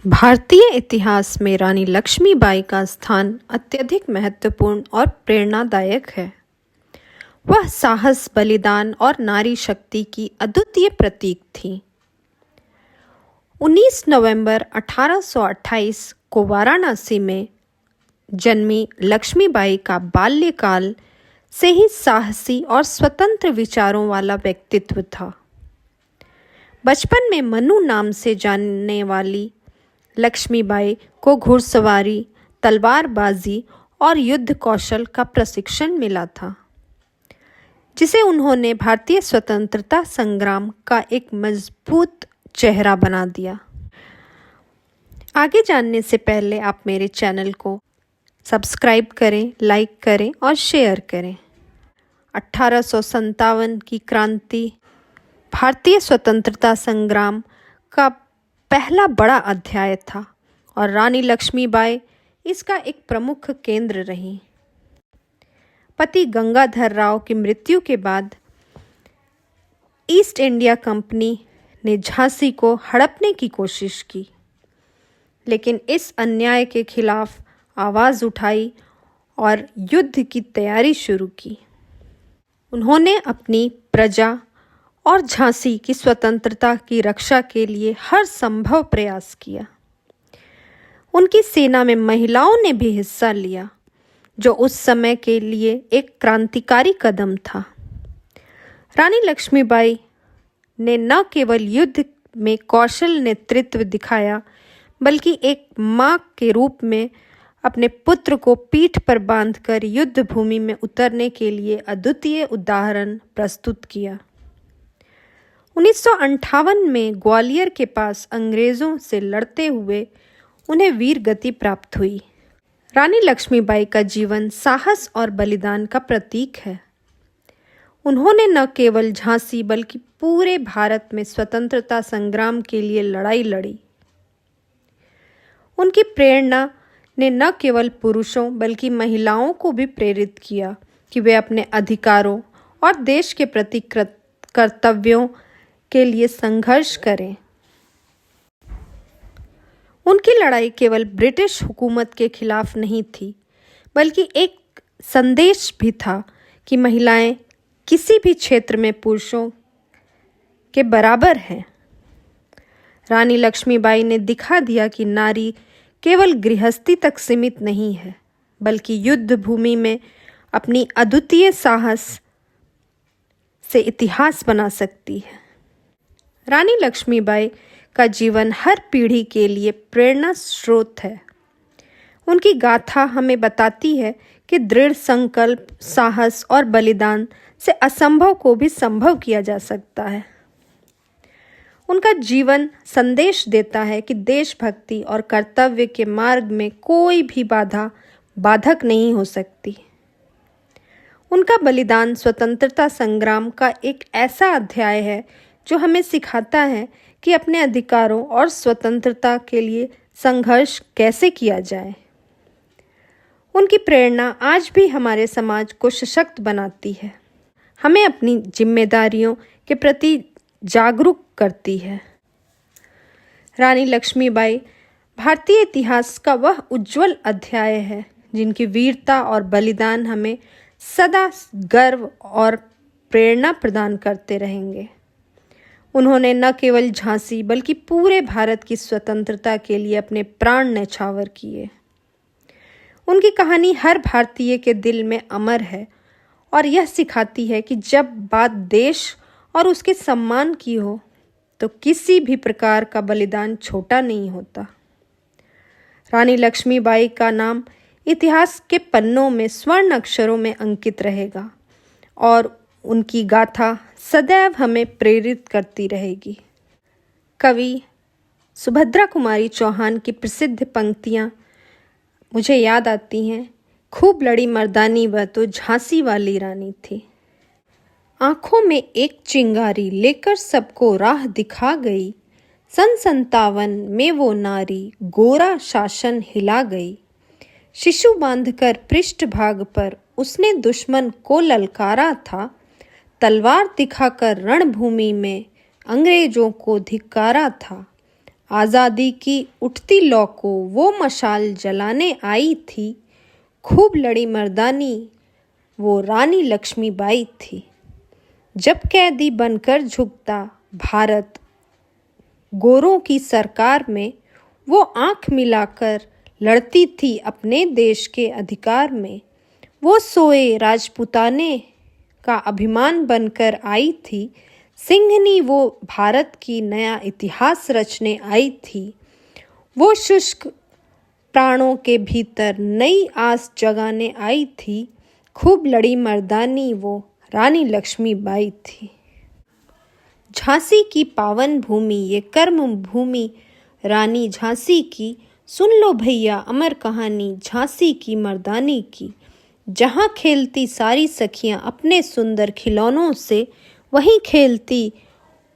भारतीय इतिहास में रानी लक्ष्मीबाई का स्थान अत्यधिक महत्वपूर्ण और प्रेरणादायक है। वह साहस, बलिदान और नारी शक्ति की अद्वितीय प्रतीक थी। 19 नवंबर 1828 को वाराणसी में जन्मी लक्ष्मीबाई का बाल्यकाल से ही साहसी और स्वतंत्र विचारों वाला व्यक्तित्व था। बचपन में मनु नाम से जानने वाली लक्ष्मीबाई को घुड़सवारी, तलवारबाजी और युद्ध कौशल का प्रशिक्षण मिला था, जिसे उन्होंने भारतीय स्वतंत्रता संग्राम का एक मजबूत चेहरा बना दिया। आगे जानने से पहले आप मेरे चैनल को सब्सक्राइब करें, लाइक करें और शेयर करें। 1857 की क्रांति भारतीय स्वतंत्रता संग्राम का पहला बड़ा अध्याय था और रानी लक्ष्मीबाई इसका एक प्रमुख केंद्र रही। पति गंगाधर राव की मृत्यु के बाद ईस्ट इंडिया कंपनी ने झांसी को हड़पने की कोशिश की, लेकिन इस अन्याय के खिलाफ आवाज़ उठाई और युद्ध की तैयारी शुरू की। उन्होंने अपनी प्रजा और झांसी की स्वतंत्रता की रक्षा के लिए हर संभव प्रयास किया। उनकी सेना में महिलाओं ने भी हिस्सा लिया, जो उस समय के लिए एक क्रांतिकारी कदम था। रानी लक्ष्मीबाई ने न केवल युद्ध में कौशल नेतृत्व दिखाया, बल्कि एक मां के रूप में अपने पुत्र को पीठ पर बांधकर युद्ध भूमि में उतरने के लिए अद्वितीय उदाहरण प्रस्तुत किया। 1958 में ग्वालियर के पास अंग्रेज़ों से लड़ते हुए उन्हें वीर गति प्राप्त हुई। रानी लक्ष्मीबाई का जीवन साहस और बलिदान का प्रतीक है। उन्होंने न केवल झांसी बल्कि पूरे भारत में स्वतंत्रता संग्राम के लिए लड़ाई लड़ी। उनकी प्रेरणा ने न केवल पुरुषों बल्कि महिलाओं को भी प्रेरित किया कि वे अपने अधिकारों और देश के प्रति कर्तव्यों के लिए संघर्ष करें। उनकी लड़ाई केवल ब्रिटिश हुकूमत के खिलाफ नहीं थी, बल्कि एक संदेश भी था कि महिलाएं किसी भी क्षेत्र में पुरुषों के बराबर हैं। रानी लक्ष्मीबाई ने दिखा दिया कि नारी केवल गृहस्थी तक सीमित नहीं है, बल्कि युद्ध भूमि में अपनी अद्वितीय साहस से इतिहास बना सकती है। रानी लक्ष्मीबाई का जीवन हर पीढ़ी के लिए प्रेरणा स्रोत है। उनकी गाथा हमें बताती है कि दृढ़ संकल्प, साहस और बलिदान से असंभव को भी संभव किया जा सकता है। उनका जीवन संदेश देता है कि देशभक्ति और कर्तव्य के मार्ग में कोई भी बाधक नहीं हो सकती। उनका बलिदान स्वतंत्रता संग्राम का एक ऐसा अध्याय है जो हमें सिखाता है कि अपने अधिकारों और स्वतंत्रता के लिए संघर्ष कैसे किया जाए। उनकी प्रेरणा आज भी हमारे समाज को सशक्त बनाती है, हमें अपनी जिम्मेदारियों के प्रति जागरूक करती है। रानी लक्ष्मीबाई भारतीय इतिहास का वह उज्जवल अध्याय है जिनकी वीरता और बलिदान हमें सदा गर्व और प्रेरणा प्रदान करते रहेंगे। उन्होंने न केवल झांसी बल्कि पूरे भारत की स्वतंत्रता के लिए अपने प्राण न्यौछावर किए। उनकी कहानी हर भारतीय के दिल में अमर है और यह सिखाती है कि जब बात देश और उसके सम्मान की हो तो किसी भी प्रकार का बलिदान छोटा नहीं होता। रानी लक्ष्मीबाई का नाम इतिहास के पन्नों में स्वर्ण अक्षरों में अंकित रहेगा और उनकी गाथा सदैव हमें प्रेरित करती रहेगी। कवि सुभद्रा कुमारी चौहान की प्रसिद्ध पंक्तियाँ मुझे याद आती हैं। खूब लड़ी मर्दानी वह तो झांसी वाली रानी थी, आंखों में एक चिंगारी लेकर सबको राह दिखा गई। सन 57 में वो नारी गोरा शासन हिला गई। शिशु बांधकर पृष्ठभाग पर उसने दुश्मन को ललकारा था। तलवार दिखाकर रणभूमि में अंग्रेजों को धिक्कारा था। आज़ादी की उठती लौ को वो मशाल जलाने आई थी। खूब लड़ी मर्दानी वो रानी लक्ष्मीबाई थी। जब कैदी बनकर झुकता भारत गोरों की सरकार में, वो आंख मिलाकर लड़ती थी अपने देश के अधिकार में। वो सोए राजपूताने का अभिमान बनकर आई थी। सिंहनी वो भारत की नया इतिहास रचने आई थी। वो शुष्क प्राणों के भीतर नई आस जगाने आई थी। खूब लड़ी मर्दानी वो रानी लक्ष्मीबाई थी। झांसी की पावन भूमि ये कर्म भूमि रानी झांसी की, सुन लो भैया अमर कहानी झांसी की मर्दानी की। जहाँ खेलती सारी सखियाँ अपने सुंदर खिलौनों से, वहीं खेलती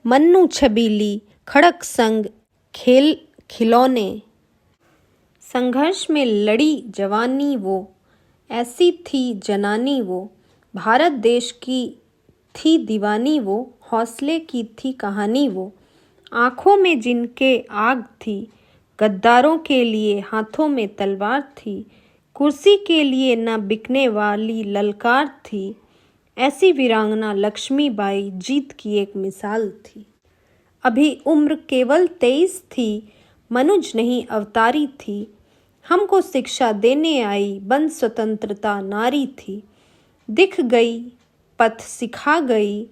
मन्नू छबीली खड़क संग खेल खिलौने। संघर्ष में लड़ी जवानी वो, ऐसी थी जनानी वो। भारत देश की थी दीवानी वो, हौसले की थी कहानी वो। आँखों में जिनके आग थी, गद्दारों के लिए हाथों में तलवार थी। कुर्सी के लिए न बिकने वाली ललकार थी। ऐसी वीरांगना लक्ष्मीबाई जीत की एक मिसाल थी। अभी उम्र केवल 23 थी, मनुज नहीं अवतारी थी। हमको शिक्षा देने आई बन स्वतंत्रता नारी थी। दिख गई पथ सिखा गई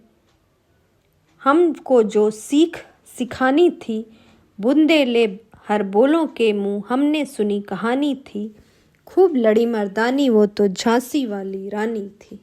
हमको जो सीख सिखानी थी। बूंदे ले हर बोलों के मुँह हमने सुनी कहानी थी। खूब लड़ी मर्दानी वो तो झांसी वाली रानी थी।